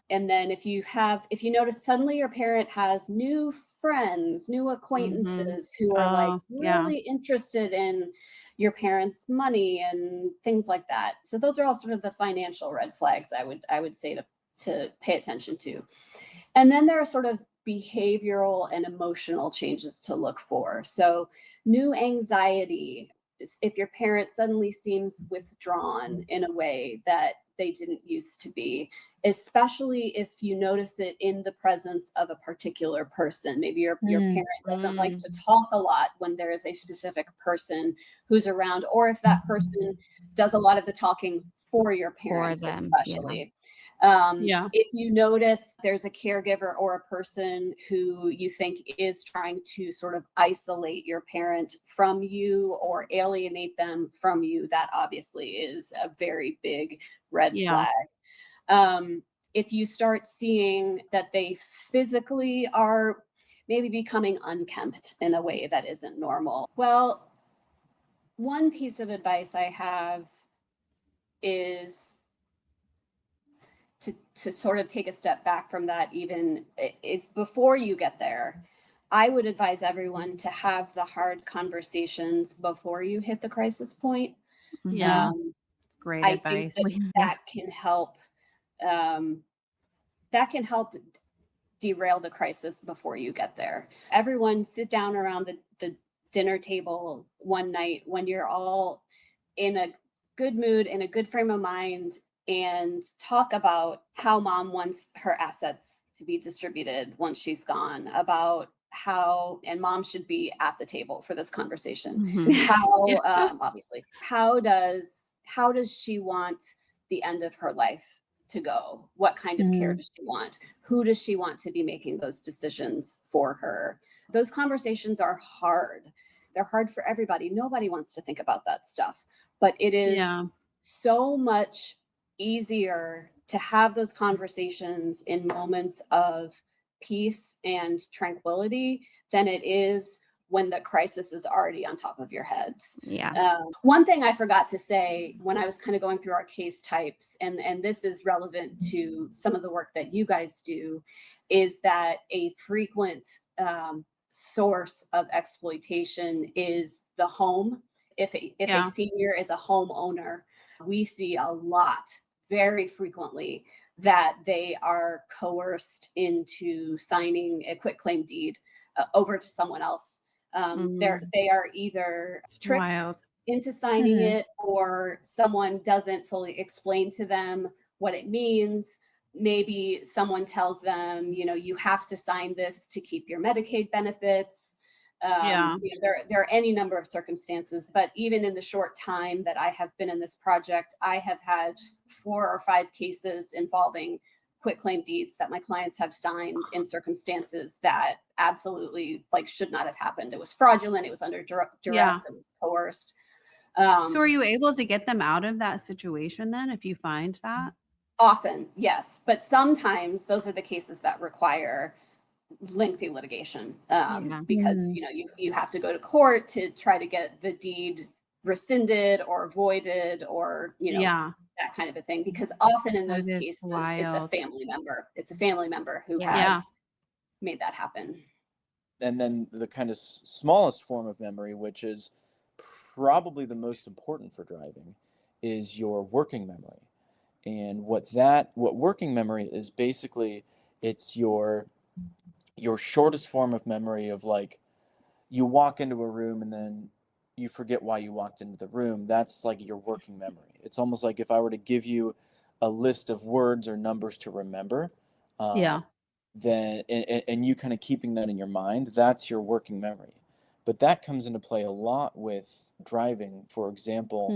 [SPEAKER 6] And then if you notice suddenly your parent has new friends, new
[SPEAKER 2] Mhm.
[SPEAKER 6] acquaintances who are like
[SPEAKER 2] Oh, yeah.
[SPEAKER 6] really interested in your parents' money and things like that. So those are all sort of the financial red flags I would say to pay attention to. And then there are sort of behavioral and emotional changes to look for. So, new anxiety, if your parent suddenly seems withdrawn in a way that they didn't used to be, especially if you notice it in the presence of a particular person. Maybe your parent doesn't like to talk a lot when there is a specific person who's around, or if that person does a lot of the talking for your
[SPEAKER 1] For
[SPEAKER 6] parent,
[SPEAKER 1] them. Yeah.
[SPEAKER 6] especially.
[SPEAKER 2] Yeah.
[SPEAKER 6] If you notice there's a caregiver or a person who you think is trying to sort of isolate your parent from you or alienate them from you, that obviously is a very big red
[SPEAKER 2] Yeah.
[SPEAKER 6] flag. If you start seeing that they physically are maybe becoming unkempt in a way that isn't normal, well, one piece of advice I have is to sort of take a step back from that. Even it's before you get there, I would advise everyone to have the hard conversations before you hit the crisis point.
[SPEAKER 2] Yeah.
[SPEAKER 6] um,
[SPEAKER 2] Great
[SPEAKER 6] I think
[SPEAKER 2] advice.
[SPEAKER 6] that
[SPEAKER 1] Yeah.
[SPEAKER 6] that can help um, that can help derail the crisis before you get there. Everyone sit down around the dinner table one night when you're all in a good mood, in a good frame of mind, and talk about how mom wants her assets to be distributed once she's gone, about how, and mom should be at the table for this conversation.
[SPEAKER 1] Mhm.
[SPEAKER 6] How,
[SPEAKER 2] Yeah.
[SPEAKER 6] obviously, how does she want the end of her life to go? What kind of care
[SPEAKER 2] Mhm.
[SPEAKER 6] does she want? Who does she want to be making those decisions for her? Those conversations are hard. They're hard for everybody. Nobody wants to think about that stuff, but it is
[SPEAKER 2] Yeah.
[SPEAKER 6] so much easier to have those conversations in moments of peace and tranquility than it is when the crisis is already on top of your heads.
[SPEAKER 1] Yeah.
[SPEAKER 6] One thing I forgot to say when I was kind of going through our case types, and this is relevant to some of the work that you guys do, is that a frequent source of exploitation is the home. If a
[SPEAKER 2] Yeah.
[SPEAKER 6] senior is a homeowner, we see a lot, very frequently, that they are coerced into signing a quitclaim deed over to someone else. They are either
[SPEAKER 2] It's
[SPEAKER 6] tricked
[SPEAKER 2] wild.
[SPEAKER 6] into signing
[SPEAKER 2] Mhm.
[SPEAKER 6] it, or someone doesn't fully explain to them what it means. Maybe someone tells them, you have to sign this to keep your Medicaid benefits.
[SPEAKER 2] Yeah.
[SPEAKER 6] There are any number of circumstances, but even in the short time that I have been in this project, I have had 4 or 5 cases involving quitclaim deeds that my clients have signed in circumstances that absolutely should not have happened. It was fraudulent. It was under
[SPEAKER 2] Yeah.
[SPEAKER 6] duress. It was coerced.
[SPEAKER 2] So are you able to get them out of that situation then if you find that?
[SPEAKER 6] Often, yes, but sometimes those are the cases that require lengthy litigation,
[SPEAKER 1] Yeah.
[SPEAKER 6] because
[SPEAKER 2] Mhm.
[SPEAKER 6] you have to go to court to try to get the deed rescinded or voided, or
[SPEAKER 2] Yeah.
[SPEAKER 6] that kind of a thing. Because often in
[SPEAKER 2] That
[SPEAKER 6] those
[SPEAKER 2] is
[SPEAKER 6] cases, it's a
[SPEAKER 2] wild.
[SPEAKER 6] family member. It's a family member who
[SPEAKER 1] Yeah.
[SPEAKER 2] Yeah.
[SPEAKER 6] has made that happen.
[SPEAKER 7] And then the kind of smallest form of memory, which is probably the most important for driving, is your working memory. And what working memory is basically, it's your shortest form of memory of like, you walk into a room and then you forget why you walked into the room. That's like your working memory. It's almost like if I were to give you a list of words or numbers to remember,
[SPEAKER 2] Yeah.
[SPEAKER 7] then and you kind of keeping that in your mind, that's your working memory. But that comes into play a lot with driving. For example,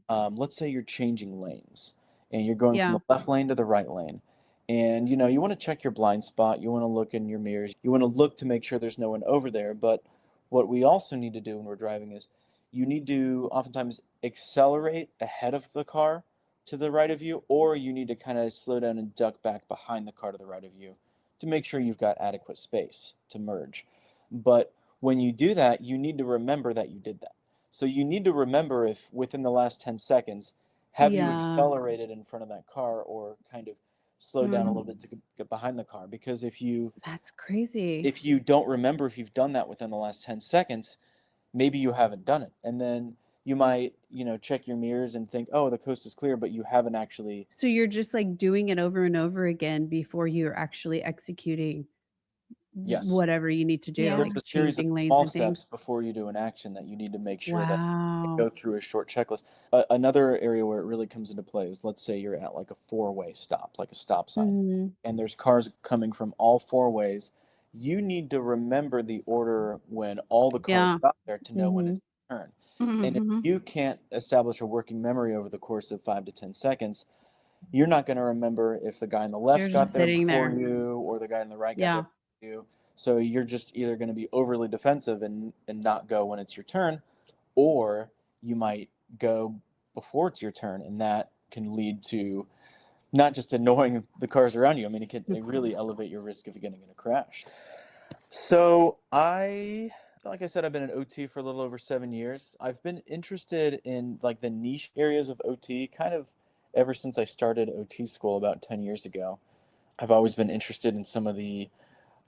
[SPEAKER 2] Mm.
[SPEAKER 7] let's say you're changing lanes and you're going from
[SPEAKER 2] Yeah.
[SPEAKER 7] the left lane to the right lane. And you want to check your blind spot, you want to look in your mirrors, you want to look to make sure there's no one over there. But what we also need to do when we're driving is you need to oftentimes accelerate ahead of the car to the right of you, or you need to kind of slow down and duck back behind the car to the right of you to make sure you've got adequate space to merge. But when you do that, you need to remember that you did that. So you need to remember if within the last 10 seconds, have you
[SPEAKER 2] Yeah.
[SPEAKER 7] accelerated in front of that car or kind of slowed down a little bit to get behind the car? Because
[SPEAKER 2] That's crazy.
[SPEAKER 7] if you don't remember if you've done that within the last 10 seconds, maybe you haven't done it. And then you might, check your mirrors and think, oh, the coast is clear, but you haven't actually.
[SPEAKER 2] So you're just like doing it over and over again before you're actually executing
[SPEAKER 7] Yes.
[SPEAKER 2] whatever you need to do,
[SPEAKER 1] Yeah.
[SPEAKER 7] So
[SPEAKER 2] like
[SPEAKER 7] it's a series of
[SPEAKER 2] changing lanes
[SPEAKER 7] small
[SPEAKER 2] and things.
[SPEAKER 7] steps before you do an action that you need to make sure that you
[SPEAKER 2] Wow.
[SPEAKER 7] go through a short checklist. Another area where it really comes into play is, let's say you're at like a four-way stop, like a stop sign,
[SPEAKER 2] Mhm.
[SPEAKER 7] and there's cars coming from all four ways. You need to remember the order when all the cars
[SPEAKER 2] Yeah.
[SPEAKER 7] got there to know when
[SPEAKER 2] Mhm.
[SPEAKER 7] it's your turn. And if
[SPEAKER 1] Mhm.
[SPEAKER 7] you can't establish a working memory over the course of 5 to 10 seconds, you're not going to remember if the guy on the
[SPEAKER 2] You're
[SPEAKER 7] left got
[SPEAKER 2] just
[SPEAKER 7] there
[SPEAKER 2] sitting
[SPEAKER 7] before
[SPEAKER 2] there.
[SPEAKER 7] you or the guy on the right got there
[SPEAKER 2] Yeah.
[SPEAKER 7] before you. So you're just either going to be overly defensive and not go when it's your turn, or you might go before it's your turn, and that can lead to not just annoying the cars around you. I mean, it can really elevate your risk of getting in a crash. So like I said, I've been an OT for a little over 7 years. I've been interested in like the niche areas of OT kind of ever since I started OT school about 10 years ago. I've always been interested in some of the,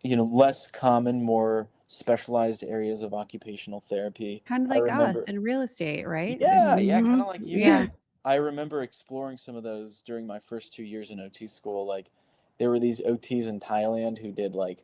[SPEAKER 7] less common, more specialized areas of occupational therapy.
[SPEAKER 2] Kind of
[SPEAKER 7] I
[SPEAKER 2] like us
[SPEAKER 7] remember,
[SPEAKER 2] in real estate, right?
[SPEAKER 7] yeah,
[SPEAKER 2] There's
[SPEAKER 7] yeah, kind
[SPEAKER 1] Mhm.
[SPEAKER 7] of like you
[SPEAKER 1] Yeah.
[SPEAKER 7] guys. I remember exploring some of those during my first 2 years in OT school. Like, there were these OTs in Thailand who did like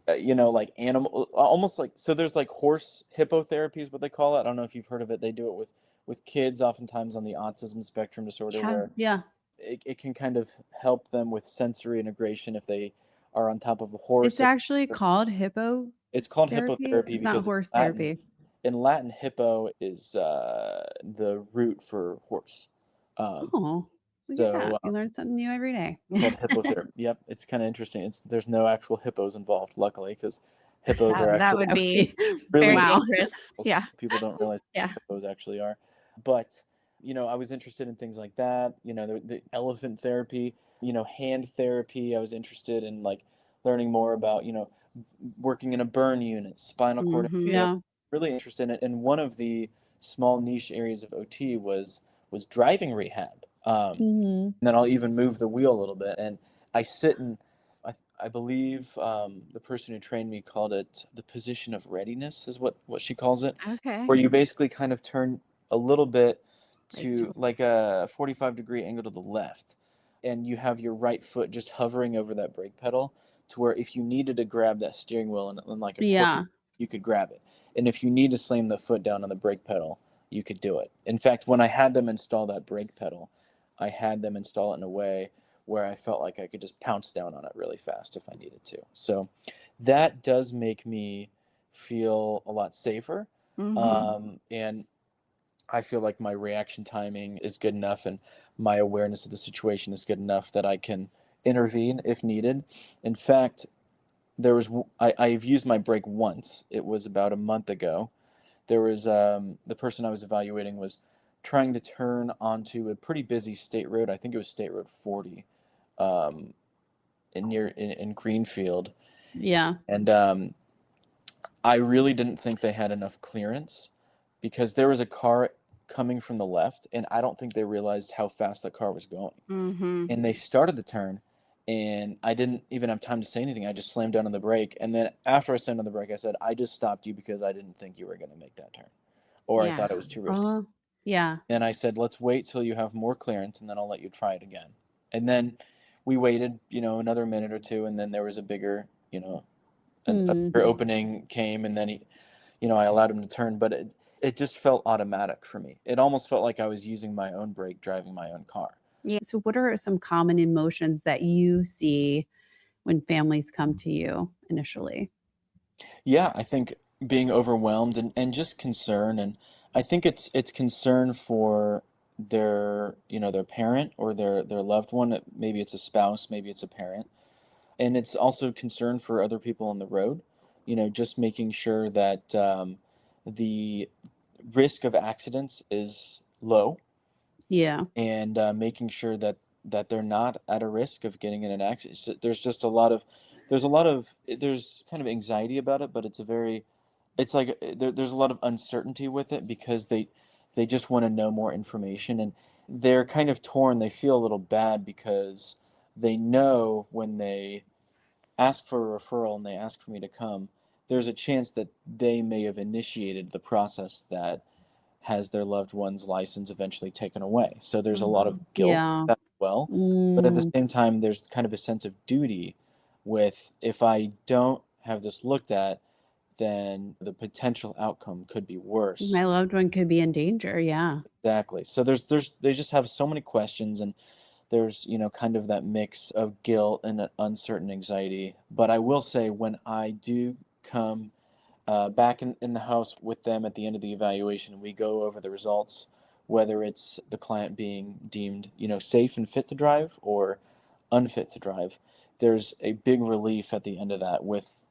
[SPEAKER 7] like animal, almost like, so there's like horse hippotherapy is what they call it. I don't know if you've heard of it. They do it with kids, oftentimes on the autism spectrum disorder,
[SPEAKER 1] Yeah.
[SPEAKER 7] where
[SPEAKER 2] Yeah.
[SPEAKER 7] it can kind of help them with sensory integration if they are on top of a
[SPEAKER 2] It's
[SPEAKER 7] horse.
[SPEAKER 2] actually called hippo
[SPEAKER 7] It's called
[SPEAKER 2] therapy.
[SPEAKER 7] hippotherapy
[SPEAKER 2] It's not
[SPEAKER 7] because
[SPEAKER 2] horse therapy.
[SPEAKER 7] in Latin, hippo is the root for horse. Um,
[SPEAKER 2] Oh, look at
[SPEAKER 7] so
[SPEAKER 2] that. You learn something new every day.
[SPEAKER 7] called hippotherapy. Yep, it's kind of interesting. There's no actual hippos involved, luckily, because hippos are
[SPEAKER 1] That
[SPEAKER 7] actually
[SPEAKER 1] would
[SPEAKER 2] That would
[SPEAKER 1] be
[SPEAKER 2] be
[SPEAKER 7] really
[SPEAKER 1] very
[SPEAKER 2] wow.
[SPEAKER 1] dangerous. Yeah.
[SPEAKER 7] people don't realize
[SPEAKER 1] Yeah.
[SPEAKER 7] what hippos actually are. But I was interested in things like that. The elephant therapy. Hand therapy. I was interested in like learning more about working in a burn unit, spinal cord
[SPEAKER 1] Mhm.
[SPEAKER 7] injury. I was
[SPEAKER 2] Yeah.
[SPEAKER 7] really interested in it. And one of the small niche areas of OT was driving rehab.
[SPEAKER 2] Mhm.
[SPEAKER 7] And then I'll even move the wheel a little bit. And I sit in, I believe the person who trained me called it the position of readiness, is what she calls it,
[SPEAKER 1] Okay.
[SPEAKER 7] where you basically kind of turn a little bit
[SPEAKER 1] It's
[SPEAKER 7] to like a 45-degree angle to the left. And you have your right foot just hovering over that brake pedal to where if you needed to grab that steering wheel and like a
[SPEAKER 2] Yeah.
[SPEAKER 7] cork, you could grab it. And if you need to slam the foot down on the brake pedal, you could do it. In fact, when I had them install that brake pedal, I had them install it in a way where I felt like I could just pounce down on it really fast if I needed to. So that does make me feel a lot safer. And I feel like my reaction timing is good enough and my awareness of the situation is good enough that I can intervene if needed. In fact, I've used my brake once. It was about a month ago. There was the person I was evaluating was trying to turn onto a pretty busy state road. I think it was State Road 40, in Greenfield,
[SPEAKER 2] Yeah.
[SPEAKER 7] and I really didn't think they had enough clearance because there was a car coming from the left, and I don't think they realized how fast that car was going. And they started the turn, and I didn't even have time to say anything. I just slammed down on the brake, and then after I slammed on the brake, I said, "I just stopped you because I didn't think you were going to make that turn, or I
[SPEAKER 1] Yeah.
[SPEAKER 7] thought it was too risky."
[SPEAKER 2] Oh, yeah.
[SPEAKER 7] And I said, "Let's wait till you have more clearance, and then I'll let you try it again." And then we waited, another minute or two, and then there was a bigger, a bigger opening came, and then I allowed him to turn, but it just felt automatic for me. It almost felt like I was using my own brake, driving my own car.
[SPEAKER 1] Yeah.
[SPEAKER 2] So what are some common emotions that you see when families come to you initially?
[SPEAKER 7] Yeah, I think being overwhelmed and just concern, and I think it's concern for their parent or their loved one. Maybe it's a spouse, maybe it's a parent, and it's also concern for other people on the road. Just making sure that the risk of accidents is low,
[SPEAKER 2] Yeah.
[SPEAKER 7] and making sure that they're not at a risk of getting in an accident. There's kind of anxiety about it, but it's like there's a lot of uncertainty with it because they just want to know more information, and they're kind of torn. They feel a little bad because they know when they ask for a referral and they ask for me to come, there's a chance that they may have initiated the process that has their loved one's license eventually taken away. So there's a lot of guilt
[SPEAKER 2] Yeah.
[SPEAKER 7] as well. But at the same time, there's kind of a sense of duty with, if I don't have this looked at, then the potential outcome could be worse.
[SPEAKER 2] My loved one could be in danger. Yeah.
[SPEAKER 7] Exactly. So they just have so many questions, and there's, kind of that mix of guilt and an uncertain anxiety. But I will say, when I do come back in the house with them at the end of the evaluation, we go over the results, whether it's the client being deemed, safe and fit to drive or unfit to drive. There's a big relief at the end of that with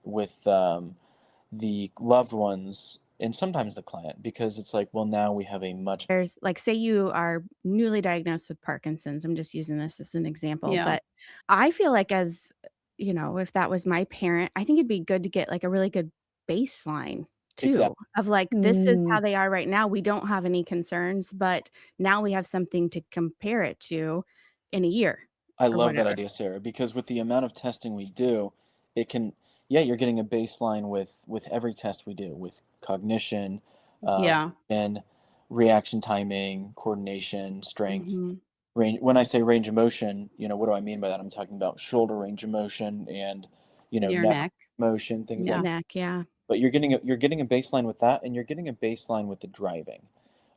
[SPEAKER 7] the loved ones and sometimes the client, because it's like, well, now we have a much
[SPEAKER 1] There's like, say you are newly diagnosed with Parkinson's. I'm just using this as an example,
[SPEAKER 2] Yeah.
[SPEAKER 1] but I feel like, as if that was my parent, I think it'd be good to get like a really good baseline too,
[SPEAKER 7] exactly.
[SPEAKER 1] of like, this is how they are right now. We don't have any concerns, but now we have something to compare it to in a year
[SPEAKER 7] I
[SPEAKER 1] or
[SPEAKER 7] love that
[SPEAKER 1] whatever.
[SPEAKER 7] idea, Sarah, because with the amount of testing we do, it can, yeah, you're getting a baseline with every test we do, with cognition,
[SPEAKER 2] Yeah.
[SPEAKER 7] and reaction timing, coordination, strength,
[SPEAKER 1] Mhm.
[SPEAKER 7] range. When I say range of motion, what do I mean by that? I'm talking about shoulder range of motion and,
[SPEAKER 2] Your
[SPEAKER 7] neck
[SPEAKER 2] neck.
[SPEAKER 7] motion, things like
[SPEAKER 2] Yeah.
[SPEAKER 7] that.
[SPEAKER 1] Neck, yeah.
[SPEAKER 7] But you're getting a baseline with that, and you're getting a baseline with the driving.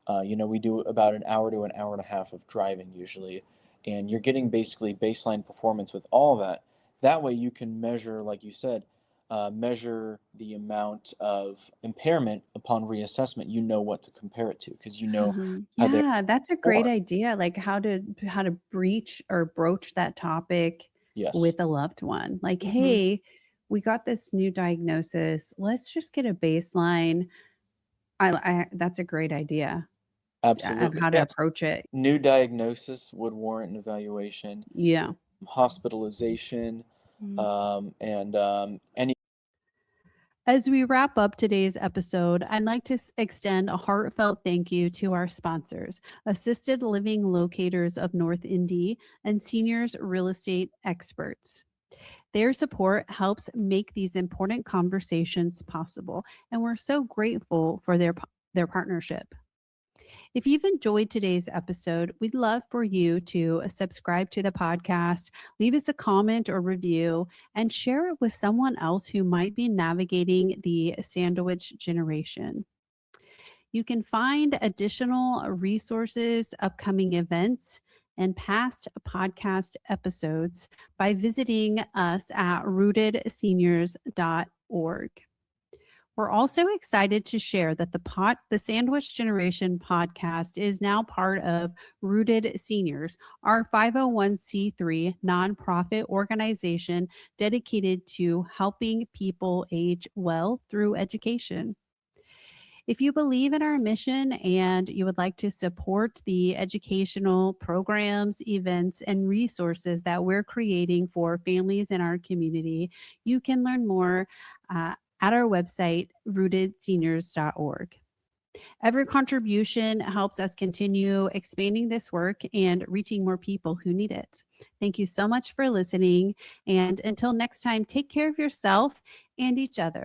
[SPEAKER 7] We do about an hour to an hour and a half of driving usually, and you're getting basically baseline performance with all of that. That way you can measure, like you said, measure the amount of impairment upon reassessment. You know what to compare it to because you know how they
[SPEAKER 2] Yeah, that's a great
[SPEAKER 7] are.
[SPEAKER 2] idea. Like how to breach or broach that topic
[SPEAKER 7] Yes,
[SPEAKER 2] with a loved one. Like,
[SPEAKER 1] Mhm.
[SPEAKER 2] hey, we got this new diagnosis. Let's just get a baseline. That's a great idea of
[SPEAKER 7] absolutely.
[SPEAKER 2] how to
[SPEAKER 7] Yes.
[SPEAKER 2] approach it.
[SPEAKER 7] New diagnosis would warrant an evaluation,
[SPEAKER 2] Yeah.
[SPEAKER 7] hospitalization,
[SPEAKER 1] Mhm.
[SPEAKER 7] and any.
[SPEAKER 2] As we wrap up today's episode, I'd like to extend a heartfelt thank you to our sponsors, Assisted Living Locators of North Indy and Seniors Real Estate Experts. Their support helps make these important conversations possible, and we're so grateful for their partnership. If you've enjoyed today's episode, we'd love for you to subscribe to the podcast, leave us a comment or review, and share it with someone else who might be navigating the sandwich generation. You can find additional resources, upcoming events, and past podcast episodes by visiting us at rootedseniors.org. We're also excited to share that the Sandwich Generation podcast is now part of Rooted Seniors, our 501c3 nonprofit organization dedicated to helping people age well through education. If you believe in our mission and you would like to support the educational programs, events, and resources that we're creating for families in our community, you can learn more at our website, rootedseniors.org. Every contribution helps us continue expanding this work and reaching more people who need it. Thank you so much for listening. And until next time, take care of yourself and each other.